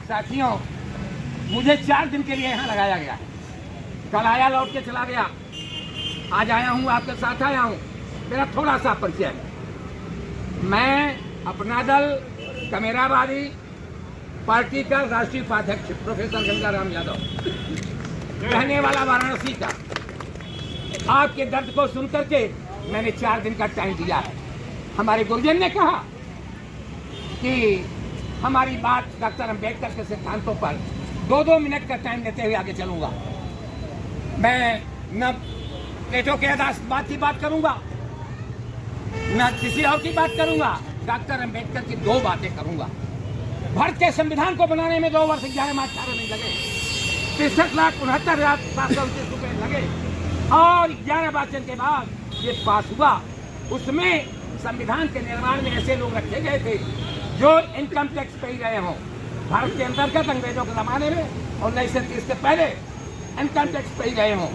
साथियों, मुझे 4 दिन के लिए यहाँ लगाया गया। कल आया, लौट के चला गया। आज आया हूँ, आपके साथ आया हूँ। मेरा थोड़ा सा परिचय। मैं अपना दल कमेराबादी पार्टी का राष्ट्रीय उपाध्यक्ष प्रोफेसर गंगाराम यादव, रहने वाला वाराणसी का। आपके दर्द को सुन करके मैंने 4 दिन का टाइम दिया है। हमारे गुरुजन ने कहा कि हमारी बात डॉक्टर अंबेडकर के सिद्धांतों पर 2-2 मिनट का टाइम लेते हुए आगे चलूंगा। मैं न प्लेटो के बात की बात करूंगा, न किसी और की बात करूंगा। डॉक्टर अंबेडकर की 2 बातें करूंगा। भारत के संविधान को बनाने में 2 वर्ष 11 माह 18 दिन लगे, 63,69,729 रुपए लगे और 11 वाचन के बाद ये पास हुआ। उसमें संविधान के निर्माण में ऐसे लोग रखे गए थे जो इनकम टैक्स पे ही रहे हों। भारत के अंतर्गत अंग्रेजों के जमाने में 1930 से पहले इनकम टैक्स पे ही रहे हों,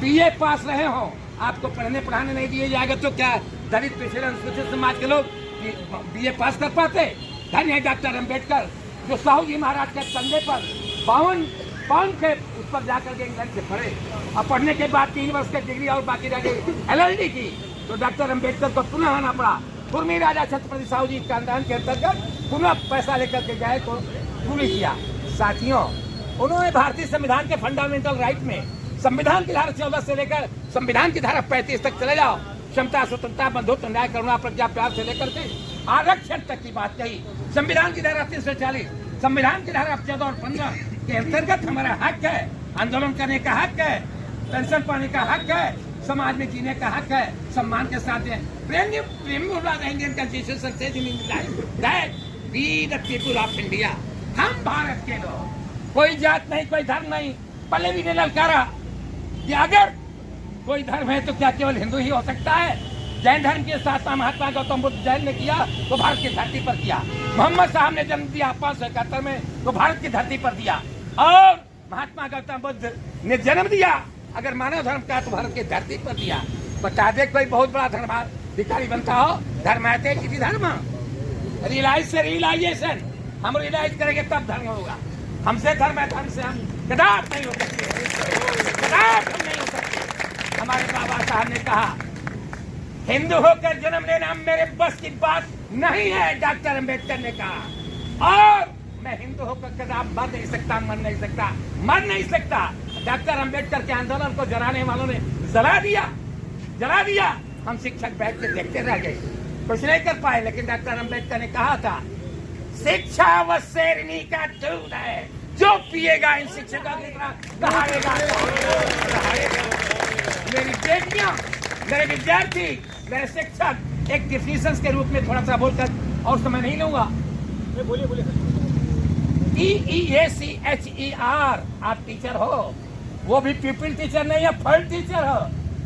बीए पास रहे हों। आपको पढ़ने पढ़ाने नहीं दिए जाएगा तो क्या दलित पिछड़े अनुसूचित समाज के लोग बीए पास कर पाते? धन्य है डॉक्टर अंबेडकर जो साहू जी महाराज के कंधे पर 52 पाउंड के उस पर जाकर के इंग्लैंड से पढ़े और पढ़ने के बाद 3 वर्ष की डिग्री और बाकी रह गई LLD की। तो डॉक्टर अंबेडकर को पुनः आना पड़ा। कुर्मी राजा छत्रपति साहू जी खानदान के अंतर्गत पुनः पैसा लेकर के गए तो पूरी किया। साथियों, उन्होंने भारतीय संविधान के फंडामेंटल राइट में संविधान की धारा 14 से लेकर संविधान की धारा 35 तक चले जाओ, क्षमता, स्वतंत्रता, बंधुत्व, न्याय, करुणा, प्रज्ञा, प्यार से लेकर के आरक्षण तक की बात कही। संविधान की धारा 340, संविधान की धारा 14 और 15 के अंतर्गत हमारा हक है, आंदोलन करने का हक है, पेंशन पाने का हक है, समाज में जीने का हक है, सम्मान के साथ Indian constitution says in that we the people of India, हम भारत के लोग, कोई जात नहीं, कोई धर्म नहीं। पहले भी ने ललकारा कि अगर कोई धर्म है तो क्या केवल हिंदू ही हो सकता है? जैन धर्म के स्थापना महात्मा गौतम बुद्ध जैन ने किया तो भारत की धरती पर किया। मोहम्मद साहब ने जन्म दिया 571 में तो भारत की धरती पर दिया। और महात्मा गौतम बुद्ध ने जन्म दिया अगर मानव धर्म का तो भारत की धरती पर दिया। बता दे कोई बहुत बड़ा धर्माधिकारी बनता हो, धर्म आते किसी धर्म, रियलाइज से रियलाइजेशन, हम रियलाइज करेंगे तब धर्म होगा। हमसे धर्म है, धर्म से हम कदाप नहीं हो सकते, कदाप हम नहीं हो सकते। हमारे बाबा साहब ने कहा हिंदू होकर जन्म लेना मेरे बस की बात नहीं है, डॉक्टर अंबेडकर ने कहा। और मैं हिंदू होकर कदाप मर नहीं सकता, मर नहीं सकता, मर नहीं सकता। डॉक्टर अंबेडकर के आंदोलन को जलाने वालों ने जला दिया, जला दिया। हम शिक्षक बैठ के देखते रह गए, कुछ नहीं कर पाए। लेकिन डॉक्टर अंबेडकर ने कहा था शिक्षा व शेरनी का दूध है, जो पिएगा इन शिक्षकों की तरह दहाड़ेगा। मेरी बेटियां, मेरे विद्यार्थी, मेरे शिक्षक, एक डिफिनेशन के रूप में थोड़ा सा बोलकर और समय नहीं लूंगा। बोलिए। EEACHER, आप टीचर हो, वो भी पीपल टीचर नहीं है, फर्स्ट टीचर हो।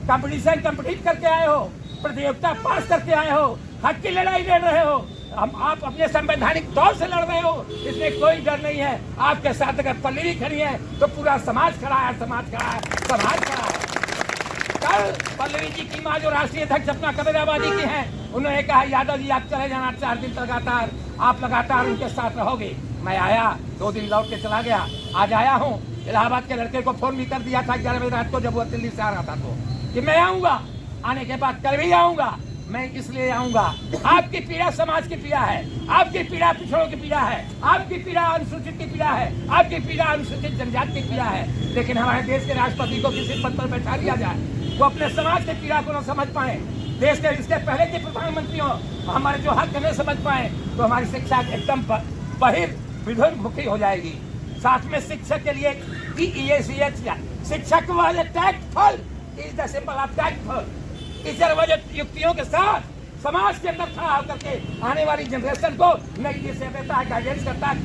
कंपटीशन कंप्लीट करके आए हो, प्रतियोगिता पास करके आए हो, हक की लड़ाई लड़ रहे हो। आप अपने संवैधानिक तौर से लड़ रहे हो, इसमें कोई डर नहीं है। आपके साथ अगर पल्लवी खड़ी है तो पूरा समाज खड़ा है, समाज खड़ा है, समाज खड़ा है। कल पल्लवी जी की माँ जो राष्ट्रीय अध्यक्ष अपना कबीराबादी की हैं, उन्होंने कहा यादव जी आप चले जाना, 4 दिन लगातार आप लगातार उनके साथ रहोगे। मैं आया, 2 दिन लौट के चला गया। आज आया हूँ। इलाहाबाद के लड़के को फोन भी कर दिया था 11 बजे रात को जब वो दिल्ली से आ रहा था तो कि मैं आऊंगा। आने के बाद कल भी आऊंगा। मैं इसलिए आऊंगा, आपकी पीड़ा समाज की पीड़ा है, आपकी पीड़ा पिछड़ों की पीड़ा है, आपकी पीड़ा अनुसूचित की पीड़ा है, आपकी पीड़ा अनुसूचित जनजाति की पीड़ा है। लेकिन हमारे देश के राष्ट्रपति को किसी पद पर बैठा दिया जाए, वो अपने समाज की पीड़ा को न समझ पाए, देश के इसके पहले के प्रधानमंत्री हो हमारे जो हक नहीं समझ पाए, तो हमारी शिक्षा एकदम बहिर्मुखी हो जाएगी। साथ में शिक्षक के लिए EEACH, शिक्षक वाले tactful is the symbol of tactful. Teacher वाले युक्तियों के साथ समाज के अंदर खड़ा होकर के आने वाली जनरेशन को नई दिशा देता है, गाइडेंस करता है,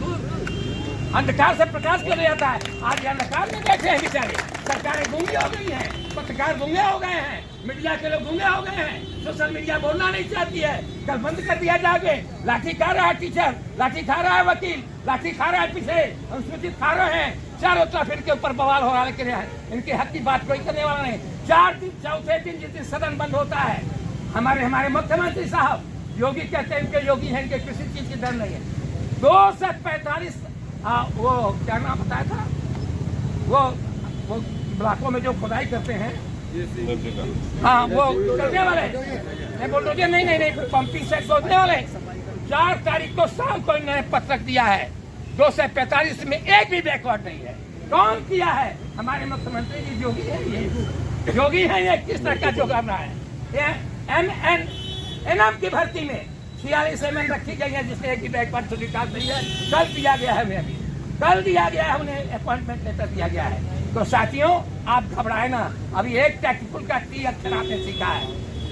अंधकार से प्रकाश कर जाता है। आज अंधकार में बैठे हैं बेचारे, सरकारें गूंगी हो गई हैं, पत्रकार गूंगे हो गए हैं, मीडिया के लोग गूंगे हो गए हैं, सोशल मीडिया बोलना नहीं चाहती है, कल बंद कर दिया जाके। लाठी खा रहा है टीचर, लाठी खा रहा है वकील, लाठी खा रहा है पीछे अनुसूचित खा रहे हैं, चारों तरफ इनके ऊपर बवाल हो रहा है। लेकिन इनके हक की बात कोई करने वाला नहीं। 4 दिन, चौथे दिन जिस दिन सदन बंद होता है, हमारे मुख्यमंत्री साहब योगी कहते हैं इनके योगी हैं, इनके किसी चीज की डर नहीं है। 2 से 45 वो क्या नाम बताया था, वो ब्लॉकों में जो खुदाई करते हैं, हाँ वो करने वाले, मैं बोल रही नहीं पंपिंग सेट सोचने वाले। 4 तारीख को शाम को इन्होंने पत्रक दिया है, 245 में एक भी बैकवर्ड नहीं है। कौन किया है? हमारे मुख्यमंत्री जी योगी है, ये योगी है। ये किस तरह का जो करना है? एनएम की भर्ती में 46 एमएन रखी गई है, जिसने एक भी बैकवर्ड स्वीकार नहीं है। कल दिया गया है, उन्हें अभी कल दिया गया है, उन्हें अपॉइंटमेंट लेटर दिया गया है। तो साथियों आप घबराए ना, अभी एक टेक्निकल का टी अक्षर आपने सीखा है।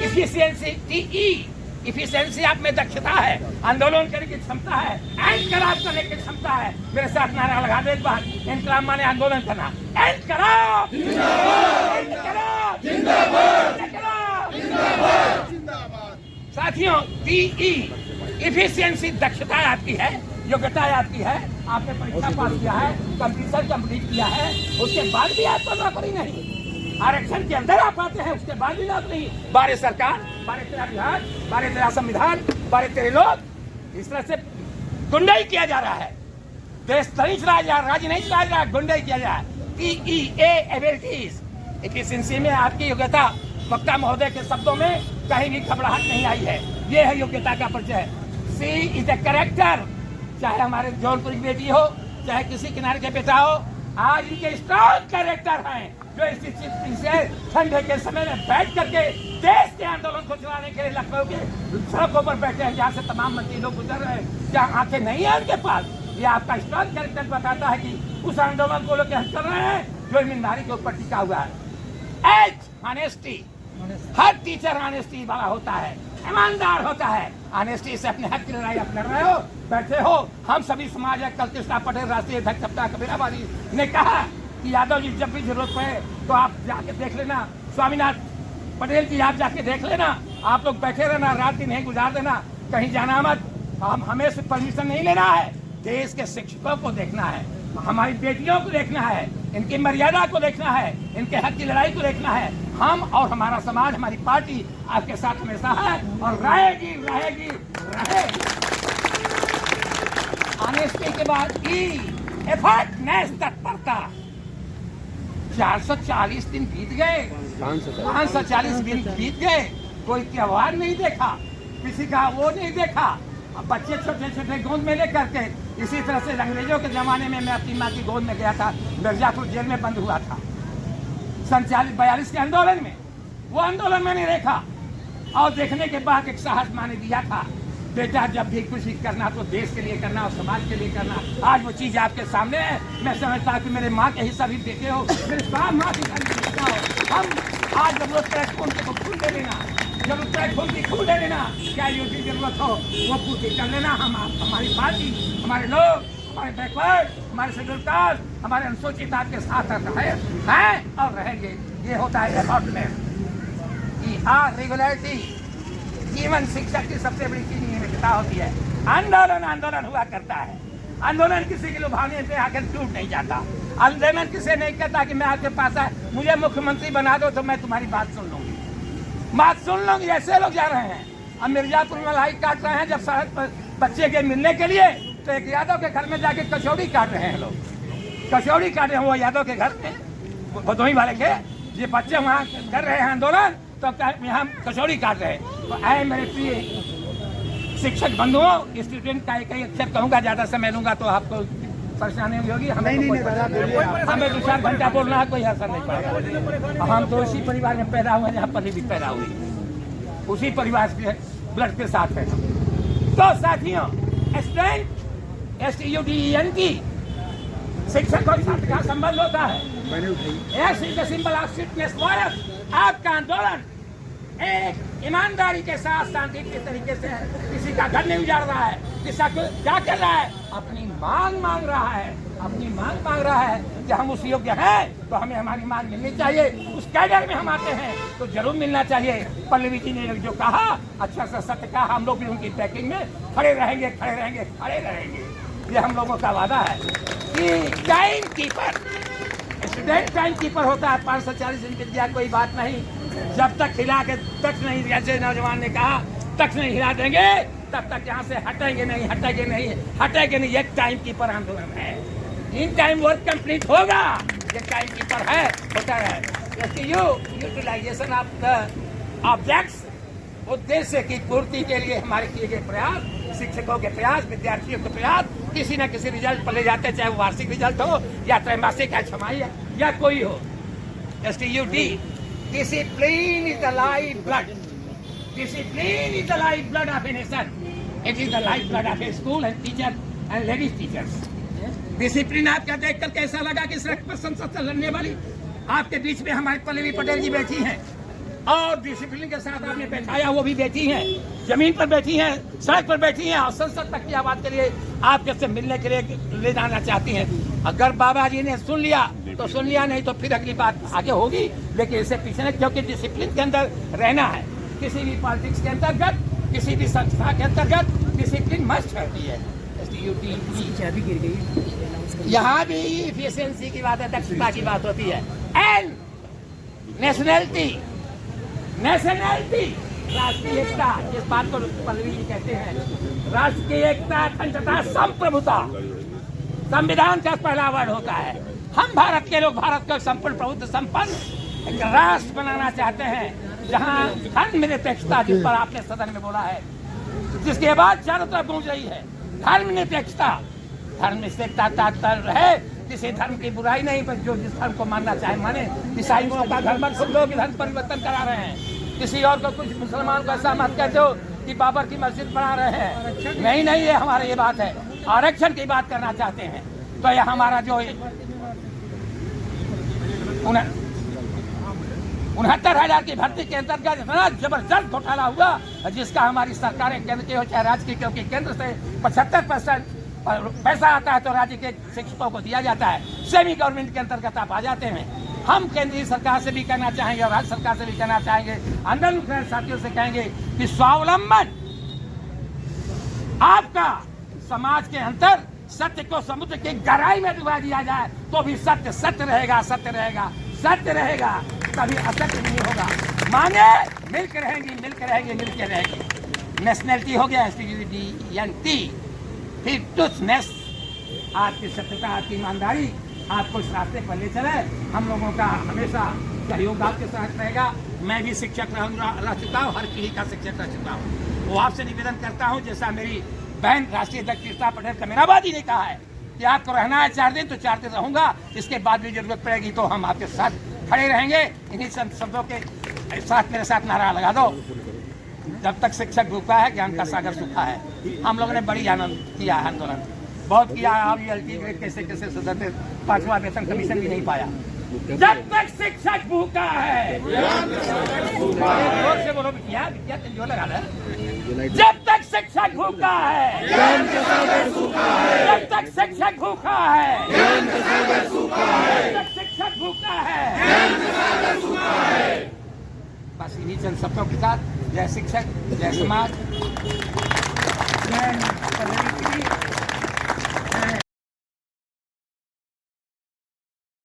इफिशियंसी टीई, इफिशियंसी आप में दक्षता है, आंदोलन करने की क्षमता है, इनकलाब करने की क्षमता है। मेरे साथ नारा लगा दो एक बार, इनकलाब माने आंदोलन करना। इनकलाब जिंदाबाद, जिंदाबाद, जिंदाबाद। साथियों टीई इफिशियंसी दक्षता आपकी है, योग्यता आपकी है, आपने परीक्षा पास किया है, कंप्यूटर कंप्लीट किया है, उसके बाद भी आपको नौकरी नहीं। आरक्षण के अंदर आप आते हैं, उसके बाद भी नौकरी। बारे सरकार, बारे तेरा विधान, बारे तेरा संविधान, बारे तेरे लोग, इस तरह से गुंडाई किया जा रहा है। देश नहीं चलाया जा रहा, राज्य नहीं चलाया जा रहा, गुंडाई किया जा रहा है। टीईए एबिलिटीज, एफिशिएंसी में आपकी योग्यता वक्ता महोदय के शब्दों में कहीं भी घबराहट नहीं आई है। ये है योग्यता का परिचय। सी इज ए कैरेक्टर, चाहे हमारे जौनपुर की बेटी हो, चाहे किसी किनारे के बेटा हो, आज इनके स्ट्रॉन्ग कैरेक्टर हैं जो इसे ठंडे के समय में बैठ करके देश के आंदोलन को चलाने के लिए लखनऊ के सड़कों पर बैठे हैं, जहाँ से तमाम मंत्री लोग गुजर रहे हैं, जहाँ आंखें नहीं है उनके पास। ये आपका स्ट्रॉन्ग कैरेक्टर बताता है कि उस आंदोलन को लोग कर रहे हैं जो ईमानदारी के ऊपर टिका हुआ है। एज ऑनेस्टी, हर टीचर ऑनेस्टी वाला होता है, ईमानदार होता है। ऑनेस्टी से अपने हक की लड़ाई आप लड़ रहे हो, बैठे हो। हम सभी समाज है, कल कृष्णा पटेल राष्ट्रीय अध्यक्ष सप्ताह कबीराबादी ने कहा कि यादव जी जब भी जरूरत पड़े तो आप जाके देख लेना, स्वामीनाथ पटेल जी आप जाके देख लेना, आप लोग बैठे रहना, रात दिन नहीं गुजार देना, कहीं जाना मत। हमें से परमिशन नहीं लेना है, देश के शिक्षकों को देखना है, हमारी बेटियों को देखना है, इनकी मर्यादा को देखना है, इनके हक की लड़ाई को देखना है। हम और हमारा समाज, हमारी पार्टी आपके साथ हमेशा है और रहेगी, रहेगी, रहेगी। ऑनेस्टी के बाद एफर्टनेस, तत्परता। 440 दिन बीत गए, 540 दिन बीत गए, कोई त्योहार नहीं देखा, किसी का वो नहीं देखा। अब बच्चे छोटे छोटे गोद में लेकर के, इसी तरह से अंग्रेजों के जमाने में मैं अपनी माँ की गोद में गया था, मिर्जापुर जेल में बंद हुआ था 42 के आंदोलन में। वो आंदोलन मैंने देखा और देखने के बाद एक साहस माने दिया था, बेटा जब भी कुछ करना तो देश के लिए करना और समाज के लिए करना। आज वो चीज़ आपके सामने है। मैं समझता हूँ कि मेरे माँ के हिस्सा भी देते हो, मेरे साथ माँ की हिस्सा हो। हम आज जरूरत है खून को खून दे लेना, जरूरत है खून की खून दे लेना, क्या यूटी जरूरत हो वो पूर्ति कर लेना। हम हमारी पार्टी, हमारे लोग, हमारे बैकवर्ड, हमारे शेड्यूल कास्ट, हमारे अनुसूचित आपके साथ हैं और रहेंगे। ये होता है एफर्टनेस, रेगुलरिटी। जीवन शिक्षक की सबसे बड़ी चीज नियमितता होती है। आंदोलन आंदोलन हुआ करता है, आंदोलन किसी के लुभावने से आकर टूट नहीं जाता। आंदोलन किसी नहीं कहता कि मैं आपके पास आए, मुझे मुख्यमंत्री बना दो तो मैं तुम्हारी बात सुन लूंगी। ऐसे लोग जा रहे हैं। अब मिर्जापुर में लाई काट रहे हैं, जब सड़क पर बच्चे के मिलने के लिए, तो एक यादव के घर में जाके कचौड़ी काट रहे हैं लोग, कचौड़ी काट रहे हैं वो यादव के घर में, भदोही वाले के। ये बच्चे वहाँ कर रहे हैं आंदोलन, तो यहाँ कचौड़ी काट रहे हैं। तो आए मेरे प्रिय शिक्षक बंधुओं, स्टूडेंट का एक अक्षर कहूँगा, ज़्यादा समय लूँगा तो आपको परेशानी होगी। हमें 2-4 घंटा बोलना है, कोई असर नहीं पड़ेगा। हम तो उसी परिवार में पैदा हुए जहाँ पति भी पैदा हुई, उसी परिवार के ब्लड के साथ है। तो साथियों, स्टूडेंट STUDENT शिक्षक और छात्र का संबंध होता है। Symbol of fitness virus. आपका आंदोलन एक ईमानदारी के साथ शांति के तरीके से किसी का घर नहीं उजाड़ रहा है, किसी को क्या कर रहा है, अपनी मांग मांग रहा है, अपनी मांग मांग रहा है कि हम उस योग्य हैं तो हमें हमारी मांग मिलनी चाहिए। उस कैडर में हम आते हैं तो जरूर मिलना चाहिए। पल्लवी जी ने जो कहा, अच्छा सा सत्य कहा, हम लोग भी उनकी पैकिंग में खड़े रहेंगे, खड़े रहेंगे, खड़े रहेंगे। ये हम लोगों का वादा है कि time keeper, student time keeper होता है। 540 दिन बीत गया, कोई बात नहीं, जब तक हिला के तक नहीं, जैसे नौजवान ने कहा, तक नहीं हिला देंगे तब तक यहाँ से हटेंगे नहीं, हटेंगे नहीं, हटेंगे नहीं। ये टाइम कीपर आंदोलन है। इन टाइम वर्क कंप्लीट होगा। ये टाइम कीपर है, होता है। यूटिलाइजेशन ऑफ द ऑब्जेक्ट्स, उद्देश्य की पूर्ति के लिए हमारे किए गए प्रयास, शिक्षकों के प्रयास, विद्यार्थियों के प्रयास किसी न किसी रिजल्ट पर ले जाते, चाहे वो वार्षिक रिजल्ट हो या त्रैमासिक या छमाही या कोई हो। STUT, discipline is the life blood. Discipline is the life blood of a nation. It is the life blood of a school and teacher and ladies teachers. Discipline आपका देखकर कैसा लगा कि सड़क पर संसद से लड़ने वाली आपके बीच में हमारी पल्लवी पटेल जी बैठी हैं, और डिसिप्लिन के साथ आपने बैठाया, वो भी बैठी हैं, जमीन पर बैठी हैं, सड़क पर बैठी हैं, और संसद तक की आवाज के लिए आपके से मिलने के लिए ले जाना चाहती हैं। अगर बाबा जी ने सुन लिया तो सुन लिया, नहीं तो फिर अगली बात आगे होगी, लेकिन इससे पीछे नहीं, क्योंकि डिसिप्लिन के अंदर रहना है। किसी भी पॉलिटिक्स के अंतर्गत, किसी भी संस्था के अंतर्गत डिसिप्लिन मस्ट रहती है। चाबी गिर गई। यहाँ भी इफिशिएंसी की बात है, दक्षता की बात होती है। एंड नेशनलिटी, राष्ट्रीय एकता, जिस बात को पल्लवी जी कहते हैं, राष्ट्रीय एकता, अखंडता, संप्रभुता, संविधान का पहला वर्ड होता है। हम भारत के लोग भारत को संपूर्ण प्रभुत्व संपन्न एक राष्ट्र बनाना चाहते हैं, जहाँ धर्मनिरपेक्षता, जिस पर आपने सदन में बोला है, जिसके बाद चारों तरफ गूंज रही है, धर्मनिरपेक्षता। धर्मनिरपेक्षता तात्पर्य है किसी धर्म की बुराई नहीं, पर जो जिस धर्म को मानना चाहे माने। ईसाइयों का धर्म खुद लोग धर्म परिवर्तन करा रहे हैं, किसी और को, कुछ मुसलमान को ऐसा मत कहते हो कि बाबर की मस्जिद बना रहे हैं। नहीं, ये हमारी ये बात है, आरक्षण की बात करना चाहते हैं। तो यह हमारा जो 69,000 की भर्ती के अंतर्गत इतना जबरदस्त घोटाला हुआ, जिसका हमारी सरकारें, केंद्र की हो चाहे राज्य की, क्योंकि केंद्र से 75% पैसा आता है तो राज्य के शिक्षकों को दिया जाता है, सेमी गवर्नमेंट के अंतर्गत आप आ जाते हैं। हम केंद्रीय सरकार से भी कहना चाहेंगे और राज्य सरकार से भी कहना चाहेंगे, आंदोलन साथियों से कहेंगे कि स्वावलंबन आपका समाज के अंदर सत्य को समुद्र की गहराई में डुबा दिया जाए तो भी सत्य सत्य रहेगा, सत्य रहेगा, सत्य रहेगा, कभी असत्य नहीं होगा। मांगे मिलकर रहेंगी, मिलकर रहेंगे, मिलकर रहेंगे। नेशनलिटी हो गया, STUT, फिर टूथनेस, आपकी सत्यता, आपकी ईमानदारी आपको इस रास्ते पर ले चले। हम लोगों का हमेशा सहयोग आपके साथ रहेगा। मैं भी शिक्षक रह चुका हूँ, हर पीढ़ी का शिक्षक रह चुका हूँ। वो आपसे निवेदन करता हूँ, जैसा मेरी बहन राष्ट्रीय अध्यक्ष कृष्णा पटेल कमेराबादी ने कहा है कि आपको रहना है 4 दिन तो 4 दिन रहूंगा, इसके बाद भी जरूरत पड़ेगी तो हम आपके साथ खड़े रहेंगे। इन्हीं शब्दों के साथ मेरे साथ नारा लगा दो, जब तक शिक्षक भूखा है ज्ञान का सागर सूखा है। हम लोगों ने बड़ी आनंद किया है, आंदोलन बहुत किया। अब LT ग्रेड कैसे सुधरते, 5वां वेतन कमीशन भी नहीं पाया। जब तक शिक्षक भूखा है, जोर से बोलो विद्या, जो लगा रहा है। जब तक शिक्षक भूखा है, जब तक शिक्षक भूखा है, जब तक शिक्षक भूखा है, बस इन्हीं चंद शब्दों के साथ जय शिक्षक, जय समाज, जय